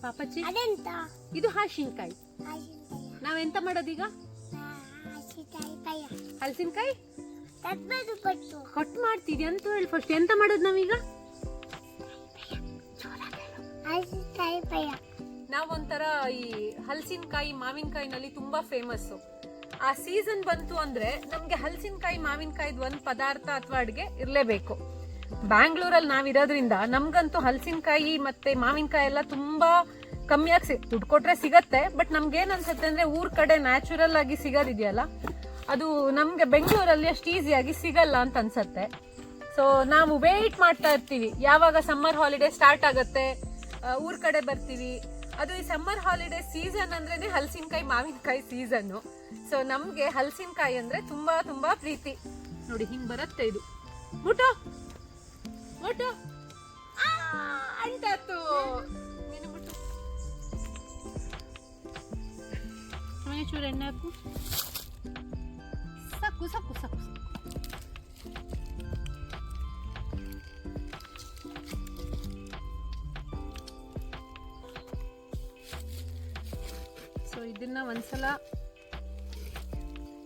ಪಾಪಚ್ಚಿ ಇದು ಹಾಸಿನಕಾಯಿ. ನಾವೆಂತ ಮಾಡೋದೀಗ? ಹಲಸಿನಕಾಯಿ ಕಟ್ ಮಾಡ್ತೀವಿ ಅಂತ ಹೇಳಿ ಫಸ್ಟ್. ಎಂತ ಮಾಡೋದು ನಾವೀಗ? ನಾವೊಂಥರ ಈ ಹಲಸಿನಕಾಯಿ ಮಾವಿನಕಾಯಿನಲ್ಲಿ ತುಂಬಾ ಫೇಮಸ್ಸು. ಆ ಸೀಸನ್ ಬಂತು ಅಂದ್ರೆ ನಮ್ಗೆ ಹಲಸಿನಕಾಯಿ ಮಾವಿನಕಾಯಿದ್ ಒಂದ್ ಪದಾರ್ಥ ಅಥವಾ ಅಡ್ಗೆ ಇರ್ಲೇಬೇಕು. ಬ್ಯಾಂಗ್ಳೂರಲ್ಲಿ ನಾವಿರೋದ್ರಿಂದ ನಮ್ಗಂತೂ ಹಲಸಿನಕಾಯಿ ಮತ್ತೆ ಮಾವಿನಕಾಯಿ ಎಲ್ಲ ತುಂಬಾ ಕಮ್ಮಿಯಾಗಿ ದುಡ್ಡು ಕೊಟ್ರೆ ಸಿಗತ್ತೆ. ಬಟ್ ನಮ್ಗೆ ಏನ್ ಅನ್ಸುತ್ತೆ ಅಂದ್ರೆ ಊರ್ ಕಡೆ ನ್ಯಾಚುರಲ್ ಆಗಿ ಸಿಗೋದಿದೆಯಲ್ಲ, ಅದು ನಮ್ಗೆ ಬೆಂಗಳೂರಲ್ಲಿ ಅಷ್ಟು ಈಸಿಯಾಗಿ ಸಿಗಲ್ಲ ಅಂತ ಅನ್ಸತ್ತೆ. ಸೊ ನಾವು ವೇಟ್ ಮಾಡ್ತಾ ಇರ್ತೀವಿ ಯಾವಾಗ ಸಮ್ಮರ್ ಹಾಲಿಡೇ ಸ್ಟಾರ್ಟ್ ಆಗತ್ತೆ, ಊರ್ ಕಡೆ ಬರ್ತೀವಿ. ಅದು ಈ ಸಮ್ಮರ್ ಹಾಲಿಡೇ ಸೀಸನ್ ಅಂದ್ರೇನೆ ಹಲಸಿನಕಾಯಿ ಮಾವಿನಕಾಯಿ ಸೀಸನ್. ಸೊ ನಮ್ಗೆ ಹಲಸಿನಕಾಯಿ ಅಂದ್ರೆ ತುಂಬಾ ತುಂಬಾ ಪ್ರೀತಿ. ನೋಡಿ ಹಿಂಗ್ ಬರುತ್ತೆ ಇದು. ಮುಟೋ ಮುಟೋ ಅಂಟಾತು ನೀನು ಮುಟ್ಟು. ಚೂರು ಎಣ್ಣೆ ಹಾಕು. ಸಾಕು ಸಾಕು ಸಾಕು. ಸೊ ಇದನ್ನ ಒಂದ್ಸಲ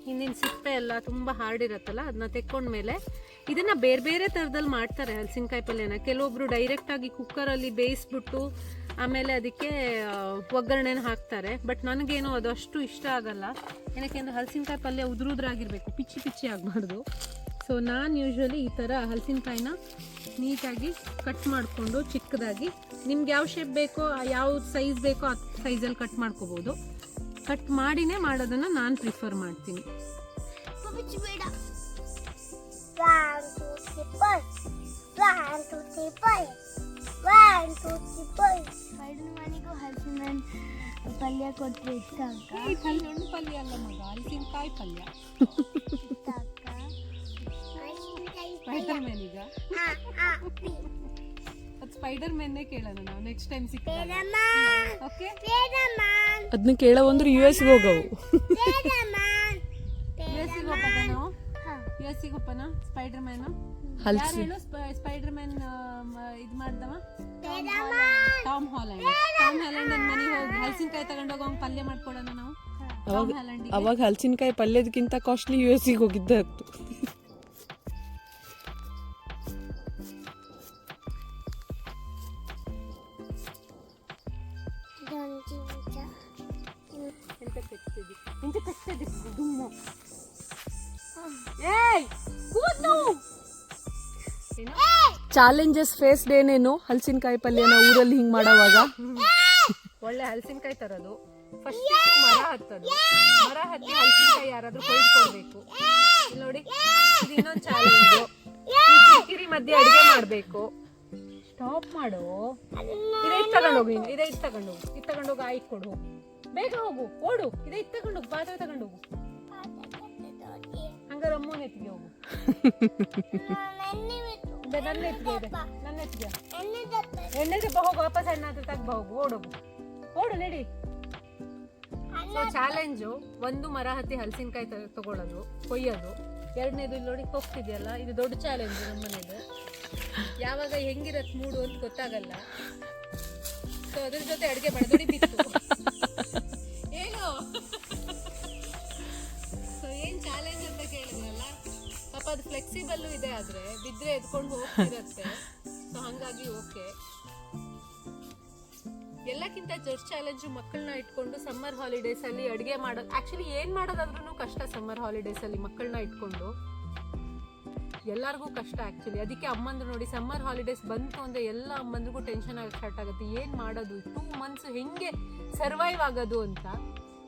ಹಿಂದಿನ ಸಿಪ್ಪೆ ಎಲ್ಲ ತುಂಬಾ ಹಾರ್ಡ್ ಇರತ್ತಲ್ಲ ಅದನ್ನ ತೆಕ್ಕೊಂಡ್ಮೇಲೆ ಇದನ್ನ ಬೇರೆ ಬೇರೆ ತರದಲ್ಲಿ ಮಾಡ್ತಾರೆ ಹಲಸಿನಕಾಯಿ ಪಲ್ಯನ. ಕೆಲವೊಬ್ರು ಡೈರೆಕ್ಟ್ ಆಗಿ ಕುಕ್ಕರಲ್ಲಿ ಬೇಯಿಸ್ಬಿಟ್ಟು ಆಮೇಲೆ ಅದಕ್ಕೆ ಒಗ್ಗರಣೆನ ಹಾಕ್ತಾರೆ. ಬಟ್ ನನಗೇನು ಅದು ಅಷ್ಟು ಇಷ್ಟ ಆಗಲ್ಲ. ಏನಕ್ಕೆ ಅಂದರೆ ಹಲಸಿನಕಾಯಿ ಪಲ್ಯ ಉದುರುದ್ರಾಗಿರ್ಬೇಕು, ಪಿಚ್ಚಿ ಪಿಚ್ಚಿ ಆಗಬಾರ್ದು. ಸೊ ನಾನು ಯೂಶ್ವಲಿ ಈ ಥರ ಹಲಸಿನಕಾಯಿನ ನೀಟಾಗಿ ಕಟ್ ಮಾಡಿಕೊಂಡು ಚಿಕ್ಕದಾಗಿ, ನಿಮ್ಗೆ ಯಾವ ಶೇಪ್ ಬೇಕೋ ಯಾವ ಸೈಜ್ ಬೇಕೋ ಆ ಸೈಜಲ್ಲಿ ಕಟ್ ಮಾಡ್ಕೋಬೋದು. ಕಟ್ ಮಾಡಿನೇ ಮಾಡೋದನ್ನು ನಾನು ಪ್ರಿಫರ್ ಮಾಡ್ತೀನಿ. ಪಲ್ಯ ಕೊಟ್ಟರೆ ಇಷ್ಟ ಅಕ್ಕ. ಹಣ್ಣು ಪಲ್ಯ ಅಲ್ಲ ಮಗ, ಹಲಸಿನಕಾಯಿ ಪಲ್ಯ. ಸ್ಪೈಡರ್ ಮ್ಯಾನ್ ಈಗ ಅದು ಸ್ಪೈಡರ್ ಮ್ಯಾನ್ನೇ ಕೇಳೋಣ ನಾವು ನೆಕ್ಸ್ಟ್ ಟೈಮ್ ಸಿಕ್ಕಿದಾಗ. ಓಕೆ, ಅದನ್ನ ಕೇಳೋ ಅಂದ್ರೆ US ಗೆ ಹೋಗವು. US ಗೆ ಹೋಗೋಣ ನಾವು. US ಗೆ ಹೋಗೋಣ. ಸ್ಪೈಡರ್ ಮ್ಯಾನ್ ಯಾರು ಹೇಳು? ಸ್ಪೈಡರ್ ಮ್ಯಾನ್ ಇದು ಮಾಡ್ದವ ಟಾಮ್ ಹಾಲೆಂಡ್. ಟಾಮ್ ಹಾಲೆಂಡ್ ಅಂದ್ ಮನೆಗೆ ಹೋಗಿ ಹಲಸಿನಕಾಯಿ ತಗೊಂಡೋಗ ಅವ್ನು ಪಲ್ಯ ಮಾಡ್ಕೊಡೋಣ ನಾವು. ಅವಾಗ ಹಲಸಿನಕಾಯಿ ಪಲ್ಯದಕ್ಕಿಂತ ಕಾಸ್ಟ್ಲಿ US ಗೆ ಹೋಗಿದ್ದೆ ಆಗ್ತು. ಚಾಲೆಂಜಸ್ ಫೇಸ್ಡ್ ಏನೇನು ಹಲಸಿನಕಾಯಿ ಪಲ್ಯನ ಊರಲ್ಲಿ ಹಿಂಗ್ ಮಾಡೋವಾಗ? ಒಳ್ಳೆ ಹಲಸಿನಕಾಯಿ ತರೋದು, ಫಸ್ಟ್ ಮರ ಹತ್ತೋದು, ಮರ ಹತ್ತಿ ಹಲಸಿನಕಾಯಿ ಯಾರಾದ್ರೂ ಕೊಯ್ದುಕೊಡ್ಬೇಕು. ಇಲ್ಲಿ ನೋಡಿ, ಇದು ಇನ್ನೊಂದು ಚಾಲೆಂಜ್. ಕಿರಿ ಮಧ್ಯೆ ಅಡಿಗೆ ಮಾಡ್ಬೇಕು. ಸ್ಟಾಪ್ ಮಾಡು. ಇದೇ ಇದು ತಗೊಂಡೋಗಿ, ನೀನು ಇದೇ ಇದು ತಗೊಂಡೋಗು, ಇದು ತಗೊಂಡೋಗಿ ಆಯ್ತು ಕೊಡು, ಬೇಗ ಹೋಗು, ಓಡು. ಇದೇ ಇದು ತಗೊಂಡೋಗು, ಪಾತ್ರೆ ತಗೊಂಡೋಗು. ಹಂಗಾರೆ ಅಮ್ಮನ ಎತ್ತಿಗೆ ಹೋಗು. ನನ್ನ ಎತ್ತಿಗೆ ಇದೆ, ನನ್ನ ಎತ್ತಿಗೆ ಎಣ್ಣೆ ದಪ್ಪ ಹೋಗು, ವಾಪಸ್ ಎಣ್ಣೆ ಹತ್ರ ತಗ್ಬ ಹೋಗು, ಓಡೋಗು, ಓಡು ನಡಿ. ಸೊ ಚಾಲೆಂಜು ಒಂದು ಮರ ಹತ್ತಿ ಹಲಸಿನಕಾಯಿ ತಗೊಳ್ಳೋದು, ಕೊಯ್ಯೋದು. ಎರಡನೇದು ಇಲ್ಲಿ ನೋಡಿ ಹೋಗ್ತಿದೆಯಲ್ಲ, ಇದು ದೊಡ್ಡ ಚಾಲೆಂಜ್ ನಮ್ಮನೇದು. ಯಾವಾಗ ಹೆಂಗಿರತ್ ಮೂಡು ಅಂತ ಗೊತ್ತಾಗಲ್ಲ. ಸೊ ಅದ್ರ ಜೊತೆ ಅಡುಗೆ ಮಾಡೋದು ಬಿತ್ತು ಏನು. ಸೊ ಏನ್ ಚಾಲೆಂಜ್ ಅಂತ ಕೇಳಿದ್ರಲ್ಲ, ಪಾಪ ಅದು ಫ್ಲೆಕ್ಸಿಬಲ್ ಇದೆ, ಆದ್ರೆ ಬಿದ್ರೆ ಎದ್ಕೊಂಡು ಹೋಗ್ತಿರತ್ತೆ. ಸೊ ಹಂಗಾಗಿ ಓಕೆ. ಎಲ್ಲಕ್ಕಿಂತ ಜಸ್ಟ್ ಚಾಲೆಂಜು ಮಕ್ಕಳನ್ನ ಇಟ್ಕೊಂಡು ಸಮ್ಮರ್ ಹಾಲಿಡೇಸ್ ಅಲ್ಲಿ ಅಡುಗೆ ಮಾಡೋದು. ಆಕ್ಚುಲಿ ಏನ್ ಮಾಡೋದಾದ್ರೂ ಕಷ್ಟ ಸಮ್ಮರ್ ಹಾಲಿಡೇಸ್ ಅಲ್ಲಿ ಮಕ್ಕಳನ್ನ ಇಟ್ಕೊಂಡು, ಎಲ್ಲರಿಗೂ ಕಷ್ಟ ಆಕ್ಚುಲಿ. ಅದಕ್ಕೆ ಅಮ್ಮಂದ್ರು ನೋಡಿ, ಸಮ್ಮರ್ ಹಾಲಿಡೇಸ್ ಬಂತು ಅಂದ್ರೆ ಎಲ್ಲ ಅಮ್ಮಂದ್ರಿಗೂ ಟೆನ್ಷನ್ ಆಗಿ ಸ್ಟಾರ್ಟ್ ಆಗುತ್ತೆ. ಏನ್ ಮಾಡೋದು 2 months ಹೆಂಗೆ ಸರ್ವೈವ್ ಆಗೋದು ಅಂತ.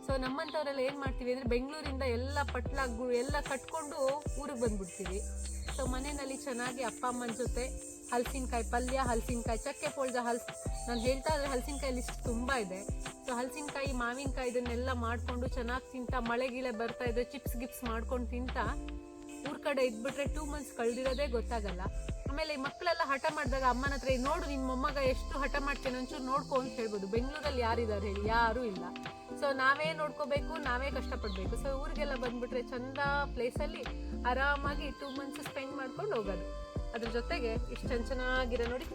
ಸೊ ನಮ್ಮಂಥವ್ರೆಲ್ಲ ಏನ್ ಮಾಡ್ತೀವಿ ಅಂದ್ರೆ ಬೆಂಗಳೂರಿಂದ ಎಲ್ಲ ಪಟ್ಲಾಗು ಎಲ್ಲ ಕಟ್ಕೊಂಡು ಊರಿಗೆ ಬಂದ್ಬಿಡ್ತೀವಿ. ಸೊ ಮನೆಯಲ್ಲಿ ಚೆನ್ನಾಗಿ ಅಪ್ಪ ಅಮ್ಮನ ಜೊತೆ ಹಲಸಿನಕಾಯಿ ಪಲ್ಯ, ಹಲಸಿನಕಾಯಿ ಚಕ್ಕೆ ಪೊಳ್ದ ನಾನು ಹೇಳ್ತಾ ಇದ್ರೆ ಹಲಸಿನಕಾಯಿ ಲಿಸ್ಟ್ ತುಂಬ ಇದೆ. ಸೊ ಹಲಸಿನಕಾಯಿ ಮಾವಿನಕಾಯಿ ಇದನ್ನೆಲ್ಲ ಮಾಡಿಕೊಂಡು ಚೆನ್ನಾಗಿ ತಿಂತಾ, ಮಳೆ ಗಿಳೆ ಬರ್ತಾ ಇದ್ರೆ ಚಿಪ್ಸ್ ಗಿಪ್ಸ್ ಮಾಡ್ಕೊಂಡು ತಿಂತಾ ಊರ್ ಕಡೆ ಇದ್ಬಿಟ್ರೆ 2 months ಕಳೆದಿರೋದೇ ಗೊತ್ತಾಗಲ್ಲ. ಆಮೇಲೆ ಈ ಮಕ್ಕಳೆಲ್ಲ ಹಠ ಮಾಡಿದಾಗ ಅಮ್ಮನ ಹತ್ರ ನೋಡು ನಿನ್ನ ಮೊಮ್ಮಗ ಎಷ್ಟು ಹಠ ಮಾಡ್ತೇನೆ ಒಂಚೂರು ನೋಡ್ಕೊ ಅಂತ ಹೇಳ್ಬೋದು. ಬೆಂಗಳೂರಲ್ಲಿ ಯಾರಿದ್ದಾರೆ ಹೇಳಿ? ಯಾರೂ ಇಲ್ಲ. ಸೊ ನಾವೇ ನೋಡ್ಕೋಬೇಕು, ನಾವೇ ಕಷ್ಟಪಡಬೇಕು. ಸೊ ಊರಿಗೆಲ್ಲ ಬಂದ್ಬಿಟ್ರೆ ಚಂದ ಪ್ಲೇಸಲ್ಲಿ ಆರಾಮಾಗಿ 2 months ಸ್ಪೆಂಡ್ ಮಾಡ್ಕೊಂಡು ಹೋಗೋದು. ಅದ್ರ ಜೊತೆಗೆ ಇಷ್ಟು ಚೆನ್ನಾಗಿರೋ ನೋಡಿ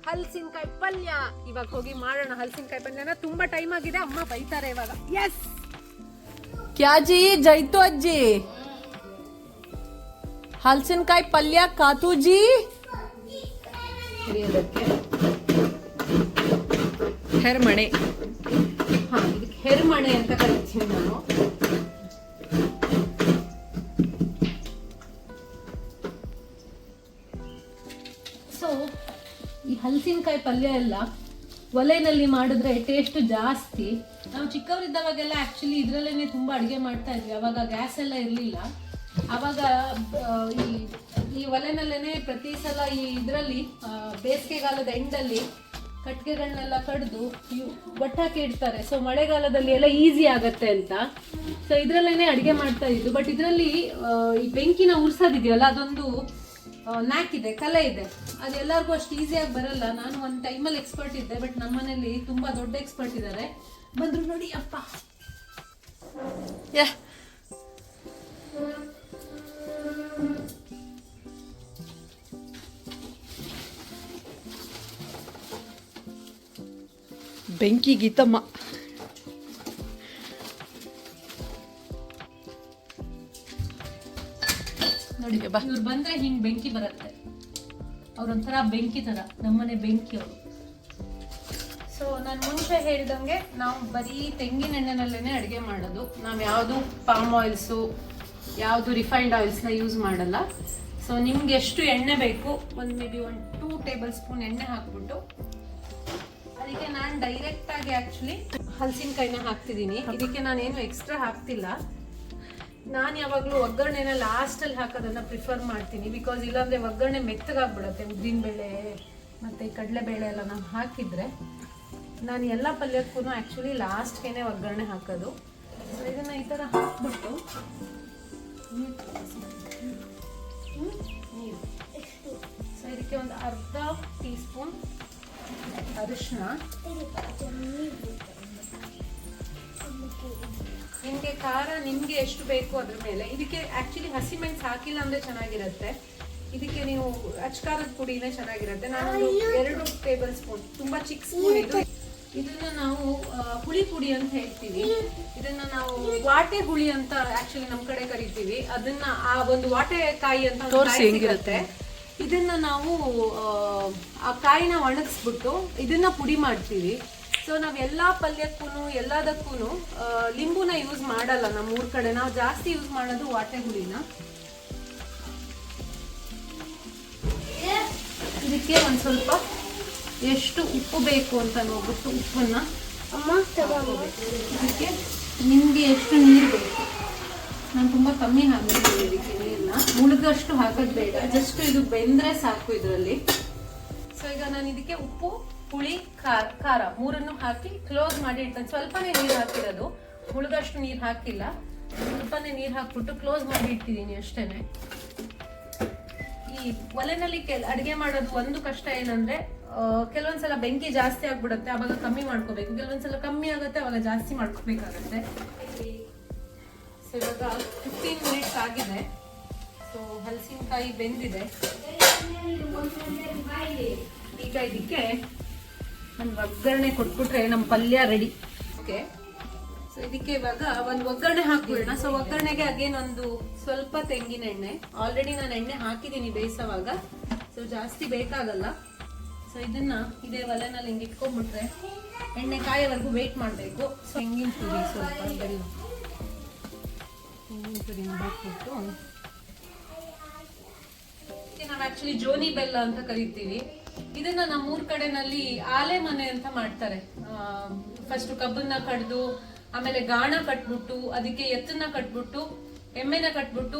ಹಲಸಿನಕಾಯಿ ಪಲ್ಯ. ಇವಾಗ ಹೋಗಿ ಮಾಡೋಣ ಹಲಸಿನಕಾಯಿ ಪಲ್ಯನ. ತುಂಬಾ ಟೈಮ್ ಆಗಿದೆ, ಅಮ್ಮ ಬೈತಾರೆ ಇವಾಗ. ಎಸ್ ಕ್ಯಾಜಿ ಜೈತು ಅಜ್ಜಿ ಹಲಸಿನಕಾಯಿ ಪಲ್ಯ ಕಾತೂಜಿ ಹೆರ್ಮಣೆ. ಹಾ, ಇದಕ್ಕೆ ಹೆರ್ಮಣೆ ಅಂತ ಕರಿತೀನಿ ನಾನು. ಸೊ ಈ ಹಲಸಿನಕಾಯಿ ಪಲ್ಯ ಎಲ್ಲ ಒಲೆನಲ್ಲಿ ಮಾಡಿದ್ರೆ ಟೇಸ್ಟ್ ಜಾಸ್ತಿ. ನಾವು ಚಿಕ್ಕವರಿದ್ದಾವಾಗೆಲ್ಲ ಆಕ್ಚುಲಿ ಇದ್ರಲ್ಲೇನೆ ತುಂಬಾ ಅಡುಗೆ ಮಾಡ್ತಾ ಇದ್ವಿ. ಅವಾಗ ಗ್ಯಾಸ್ ಎಲ್ಲ ಇರಲಿಲ್ಲ. ಅವಾಗ ಈ ಒಲೆನಲ್ಲೇನೆ ಪ್ರತಿ ಸಲ ಈ ಇದರಲ್ಲಿ ಬೇಸಿಗೆಗಾಲದ ಎಂಡಲ್ಲಿ ಕಟ್ಟಿಗೆಗಳನ್ನೆಲ್ಲ ಕಡ್ದು ಒಟ್ಟಾಕಿ ಇಡ್ತಾರೆ. ಸೊ ಮಳೆಗಾಲದಲ್ಲಿ ಎಲ್ಲ ಈಸಿ ಆಗತ್ತೆ ಅಂತ ಸೊ ಇದ್ರಲ್ಲೇನೆ ಅಡುಗೆ ಮಾಡ್ತಾ ಇದ್ದು. ಬಟ್ ಇದರಲ್ಲಿ ಈ ಬೆಂಕಿನ ಉರ್ಸೋದಿದೆಯಲ್ಲ, ಅದೊಂದು ನ್ಯಾಕ್ ಇದೆ, ಕಲೆ ಇದೆ. ಅದೆಲ್ಲರಿಗೂ ಅಷ್ಟು ಈಸಿಯಾಗಿ ಬರಲ್ಲ. ನಾನು ಒಂದು ಟೈಮಲ್ಲಿ ಎಕ್ಸ್ಪರ್ಟ್ ಇದ್ದೆ, ಬಟ್ ನಮ್ಮನೇಲಿ ತುಂಬಾ ದೊಡ್ಡ ಎಕ್ಸ್ಪರ್ಟ್ ಇದ್ದಾರೆ. ಬಂದ್ರು ನೋಡಿ ಅಪ್ಪ. ಬೆಂಕಿ ಗೀತಮ್ಮ. ನೋಡಿ ಇವ್ರು ಬಂದ್ರೆ ಹಿಂಗ್ ಬೆಂಕಿ ಬರುತ್ತೆ. ಅವ್ರೊಂಥರ ಬೆಂಕಿ ತರ, ನಮ್ಮನೆ ಬೆಂಕಿ ಅವರು. ಸೊ ನಾನು ಮುಂಚೆ ಹೇಳಿದಂಗೆ ನಾವು ಬರೀ ತೆಂಗಿನ ಎಣ್ಣೆನಲ್ಲೇನೆ ಅಡುಗೆ ಮಾಡೋದು. ನಾವು ಯಾವುದು ಪಾಮ್ ಆಯಿಲ್ಸು, ಯಾವುದು ರಿಫೈನ್ಡ್ ಆಯಿಲ್ಸ್ನ ಯೂಸ್ ಮಾಡಲ್ಲ. ಸೊ ನಿಮ್ಗೆ ಎಷ್ಟು ಎಣ್ಣೆ ಬೇಕು, ಮೇ ಬಿ 2 ಟೇಬಲ್ ಸ್ಪೂನ್ ಎಣ್ಣೆ ಹಾಕ್ಬಿಟ್ಟು ಅದಕ್ಕೆ ನಾನು ಡೈರೆಕ್ಟ್ ಆಗಿ ಆಕ್ಚುಲಿ ಹಲಸಿನಕಾಯಿನ ಹಾಕ್ತಿದ್ದೀನಿ. ಇದಕ್ಕೆ ನಾನೇನು ಎಕ್ಸ್ಟ್ರಾ ಹಾಕ್ತಿಲ್ಲ. ನಾನು ಯಾವಾಗಲೂ ಒಗ್ಗರಣೆನ ಲಾಸ್ಟಲ್ಲಿ ಹಾಕೋದನ್ನ ಪ್ರಿಫರ್ ಮಾಡ್ತೀನಿ. ಬಿಕಾಸ್ ಇಲ್ಲಾಂದ್ರೆ ಒಗ್ಗರಣೆ ಮೆತ್ತಗಾಗ್ಬಿಡುತ್ತೆ. ಉದ್ದಿನಬೇಳೆ ಮತ್ತು ಕಡಲೆಬೇಳೆ ಎಲ್ಲ ನಾವು ಹಾಕಿದರೆ. ನಾನು ಎಲ್ಲ ಪಲ್ಯಕ್ಕೂ ಆ್ಯಕ್ಚುಲಿ ಲಾಸ್ಟ್ಗೆ ಒಗ್ಗರಣೆ ಹಾಕೋದು. ಸೊ ಇದನ್ನು ಈ ಥರ ಹಾಕ್ಬಿಟ್ಟು ನೀರು, ಸೊ ಇದಕ್ಕೆ ಒಂದು ಅರ್ಧ ಟೀ ಸ್ಪೂನ್ ಅರಿಶಿನ. ನಿಮಗೆ ಖಾರ ನಿಮಗೆ ಎಷ್ಟು ಬೇಕು ಅದ್ರ ಮೇಲೆ. ಇದಕ್ಕೆ ಆ್ಯಕ್ಚುಲಿ ಹಸಿಮೆಣಸು ಹಾಕಿಲ್ಲ ಅಂದರೆ ಚೆನ್ನಾಗಿರುತ್ತೆ. ಇದಕ್ಕೆ ನೀವು ಅಚ್ಕಾರದ ಪುಡಿನೇ ಚೆನ್ನಾಗಿರುತ್ತೆ. ನಾನೊಂದು 2 ಟೇಬಲ್ ಸ್ಪೂನ್, ತುಂಬ ಚಿಕ್ಕ ಸ್ಪೂನ್ ಇದು. ಇದನ್ನ ನಾವು ಹುಳಿ ಪುಡಿ ಅಂತ ಹೇಳ್ತೀವಿ. ಇದನ್ನ ನಾವು ವಾಟೆ ಹುಳಿ ಅಂತ ಆಕ್ಚುಲಿ ನಮ್ಮ ಕಡೆ ಕರಿತೀವಿ. ಅದನ್ನ ಆ ಒಂದು ವಾಟೆಕಾಯಿ ಅಂತ ಸಿಗುತ್ತೆ. ಇದನ್ನ ನಾವು ಆ ಕಾಯಿನ ಒಣಗಿಸ್ಬಿಟ್ಟು ಇದನ್ನ ಪುಡಿ ಮಾಡ್ತೀವಿ. ಸೊ ನಾವು ಎಲ್ಲಾ ಪಲ್ಯಕ್ಕೂ ಎಲ್ಲದಕ್ಕೂ ಲಿಂಬುನ ಯೂಸ್ ಮಾಡಲ್ಲ. ನಮ್ಮ ಊರ್ ಕಡೆ ನಾವು ಜಾಸ್ತಿ ಯೂಸ್ ಮಾಡೋದು ವಾಟೆ ಹುಳಿನ. ಇದಕ್ಕೆ ಒಂದ್ ಸ್ವಲ್ಪ ಎಷ್ಟು ಉಪ್ಪು ಬೇಕು ಅಂತ ನೋಡ್ಬಿಟ್ಟು ಉಪ್ಪನ್ನ ಇದಕ್ಕೆ ನಿಮಗೆ ಎಷ್ಟು ನೀರು ಬೇಕು. ನಾನು ತುಂಬ ಕಮ್ಮಿ ಹಾಕಿದ್ದೀನಿ ಇದಕ್ಕೆ ನೀರನ್ನ. ಮುಳುಗಷ್ಟು ಹಾಕೋದು ಬೇಡ, ಜಸ್ಟ್ ಇದು ಬೆಂದರೆ ಸಾಕು ಇದರಲ್ಲಿ. ಸೊ ಈಗ ನಾನು ಇದಕ್ಕೆ ಉಪ್ಪು, ಹುಳಿ, ಖಾರ ಮೂರನ್ನು ಹಾಕಿ ಕ್ಲೋಸ್ ಮಾಡಿ ಇಡ್ತೇನೆ. ಸ್ವಲ್ಪನೇ ನೀರು ಹಾಕಿರೋದು, ಮುಳುಗಷ್ಟು ನೀರು ಹಾಕಿಲ್ಲ. ಸ್ವಲ್ಪನೇ ನೀರು ಹಾಕ್ಬಿಟ್ಟು ಕ್ಲೋಸ್ ಮಾಡಿ ಇಟ್ಟಿದ್ದೀನಿ ಅಷ್ಟೇನೆ. ಈ ಒಲೆನಲ್ಲಿ ಅಡುಗೆ ಮಾಡೋದು ಒಂದು ಕಷ್ಟ ಏನಂದ್ರೆ ಕೆಲವೊಂದ್ಸಲ ಬೆಂಕಿ ಜಾಸ್ತಿ ಆಗ್ಬಿಡುತ್ತೆ, ಅವಾಗ ಕಮ್ಮಿ ಮಾಡ್ಕೋಬೇಕು. ಕೆಲವೊಂದ್ಸಲ ಕಮ್ಮಿ ಆಗುತ್ತೆ, ಅವಾಗ ಜಾಸ್ತಿ ಮಾಡ್ಕೋಬೇಕಾಗತ್ತೆ. ಸೊ ಇವಾಗ 15 ಮಿನಿಟ್ಸ್ ಆಗಿದೆ. ಸೊ ಹಲಸಿನಕಾಯಿ ಬೆಂದಿದೆ. ಈಗ ಇದಕ್ಕೆ ಒಂದು ಒಗ್ಗರಣೆ ಕೊಟ್ಬಿಟ್ರೆ ನಮ್ಮ ಪಲ್ಯ ರೆಡಿ. ಓಕೆ, ಸೊ ಇದಕ್ಕೆ ಇವಾಗ ಒಂದು ಒಗ್ಗರಣೆ ಹಾಕ್ಬಿಡೋಣ. ಸೊ ಒಗ್ಗರಣೆಗೆ ಅಗೇನ್ ಒಂದು ಸ್ವಲ್ಪ ತೆಂಗಿನ ಎಣ್ಣೆ. ಆಲ್ರೆಡಿ ನಾನು ಎಣ್ಣೆ ಹಾಕಿದ್ದೀನಿ ಬೇಯಿಸೋವಾಗ, ಸೊ ಜಾಸ್ತಿ ಬೇಕಾಗಲ್ಲ. ಸೊ ಇದನ್ನ ಇದೇ ಒಲೆನಲ್ಲಿ ಹಿಂಗೆ ಇಟ್ಕೊಂಡ್ಬಿಟ್ರೆ ಎಣ್ಣೆ ಕಾಯೋವರೆಗೂ ವೇಟ್ ಮಾಡಬೇಕು. ಸೊ ತೆಂಗಿನ ತುರಿ, ಸ್ವಲ್ಪ ಬೆಲ್ಲ, ತೆಂಗಿನ ತುರಿನ ಹಾಕ್ಬಿಟ್ಟು ನಾವು ಆಕ್ಚುಲಿ ಜೋನಿ ಬೆಲ್ಲ ಅಂತ ಕರಿತೀವಿ. ಇದನ್ನ ನಮ್ಮೂರ್ ಕಡೆನಲ್ಲಿ ಆಲೆ ಮನೆ ಅಂತ ಮಾಡ್ತಾರೆ. ಫಸ್ಟ್ ಕಬ್ಬನ್ನ ಕಡ್ದು ಆಮೇಲೆ ಗಾಣ ಕಟ್ಬಿಟ್ಟು ಅದಕ್ಕೆ ಎತ್ತನ್ನ ಕಟ್ಬಿಟ್ಟು ಎಮ್ಮೆನ ಕಟ್ಬಿಟ್ಟು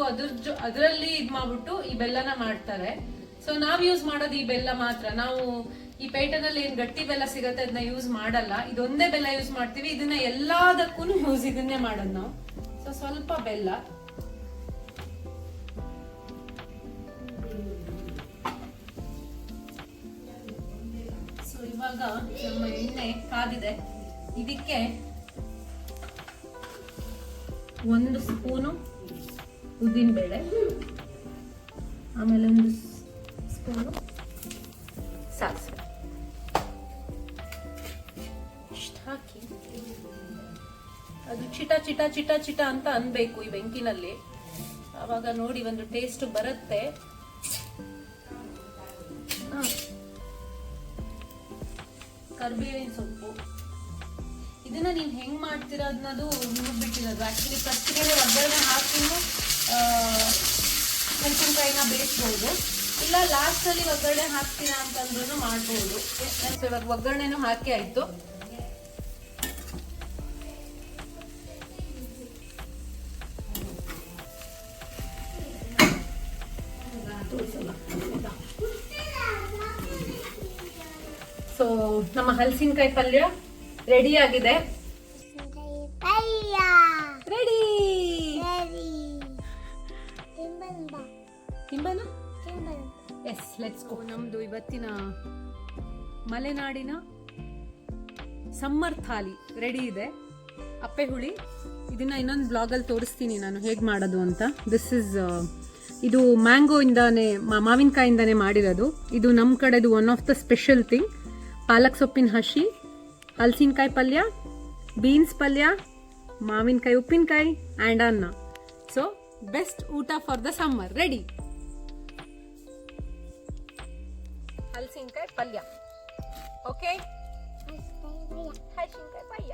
ಅದರಲ್ಲಿ ಇದ್ ಮಾಡ್ಬಿಟ್ಟು ಈ ಬೆಲ್ಲನ ಮಾಡ್ತಾರೆ. ಸೊ ನಾವ್ ಯೂಸ್ ಮಾಡೋದು ಈ ಬೆಲ್ಲ ಮಾತ್ರ. ನಾವು ಈ ಪೇಟೆನಲ್ಲಿ ಏನ್ ಗಟ್ಟಿ ಬೆಲ್ಲ ಸಿಗತ್ತೆ ಅದನ್ನ ಯೂಸ್ ಮಾಡಲ್ಲ. ಇದೊಂದೇ ಬೆಲ್ಲ ಯೂಸ್ ಮಾಡ್ತೀವಿ. ಇದನ್ನ ಎಲ್ಲದಕ್ಕೂ ಯೂಸ್ ಇದನ್ನೇ ಮಾಡೋದು ನಾವು. ಸೊ ಸ್ವಲ್ಪ ಬೆಲ್ಲ, ಸೊ ಇವಾಗ ನಮ್ಮ ಎಣ್ಣೆ ಕಾದಿದೆ. ಇದಕ್ಕೆ 1 ಸ್ಪೂನು ಉದ್ದಿನ ಬೇಳೆ, ಆಮೇಲೆ 1 ಸ್ಪೂನು ಸಾಸಿವೆ. ಚಿಟ ಚಿಟ ಚಿಟ ಚಿಟ ಅಂತ ಅನ್ಬೇಕು ಈ ಬೆಂಕಿನಲ್ಲಿ. ಅವಾಗ ನೋಡಿ ಒಂದು ಟೇಸ್ಟ್ ಬರುತ್ತೆ. ಕರ್ಬೇವಿನ ಸೊಪ್ಪು, ಇದನ್ನ ನೀನ್ ಹೆಂಗ್ ಮಾಡ್ತೀರಾ ಅನ್ನೋದು ನಿಮಗ್ ಬಿಟ್ಟಿರೋದು. ಆಕ್ಚುಲಿ ಫಸ್ಟ್ಗೆ ಒಗ್ಗರಣೆ ಹಾಕಿನೂ ಮೆಣಸಿನ್ಕಾಯಿನ ಬೇಯಿಸ್ಬೋದು, ಇಲ್ಲ ಲಾಸ್ಟ್ ಅಲ್ಲಿ ಒಗ್ಗರಣೆ ಹಾಕ್ತೀರಾ ಅಂತಂದ್ರೂ ಮಾಡ್ಬೋದು. ಇವಾಗ ಒಗ್ಗರಣೆನೂ ಹಾಕಿ ಆಯ್ತು. ಸೊ ನಮ್ಮ ಹಲಸಿನಕಾಯಿ ಪಲ್ಯ ರೆಡಿ ಆಗಿದೆ. ಪಲ್ಯ ರೆಡಿ. ಸರಿ ತಿಂಬಂಬ ತಿಂಬನ? ತಿಂಬಂಬ. S, let's go. ನಮ್ದು ಇವತ್ತಿನ ಮಲೆನಾಡಿನ ಸಮ್ಮರ್ ಥಾಲಿ ರೆಡಿ ಇದೆ. ಅಪ್ಪೆ ಹುಳಿ. ಇದನ್ನ ಇನ್ನೊಂದು ಬ್ಲಾಗಲ್ಲಿ ತೋರಿಸ್ತೀನಿ ನಾನು ಹೇಗೆ ಮಾಡೋದು ಅಂತ. ಇದು ಮ್ಯಾಂಗೋ ಇಂದಾನೆ, ಮಾವಿನಕಾಯಿಂದಾನೆ ಮಾಡಿರೋದು. ಇದು ನಮ್ಮ ಕಡೆದು one of the special thing. ಪಾಲಕ್ ಸೊಪ್ಪಿನ ಹಸಿ, ಹಲಸಿನಕಾಯಿ ಪಲ್ಯ, ಬೀನ್ಸ್ ಪಲ್ಯ, ಮಾವಿನಕಾಯಿ ಉಪ್ಪಿನಕಾಯಿ ಆ್ಯಂಡ್ ಅನ್ನ. ಸೊ ಬೆಸ್ಟ್ ಊಟ ಫಾರ್ ದ ಸಮ್ಮರ್ ರೆಡಿ. ಹಲಸಿನಕಾಯಿ ಪಲ್ಯ. ಓಕೆ, ಹಲಸಿನಕಾಯಿ ಪಲ್ಯ.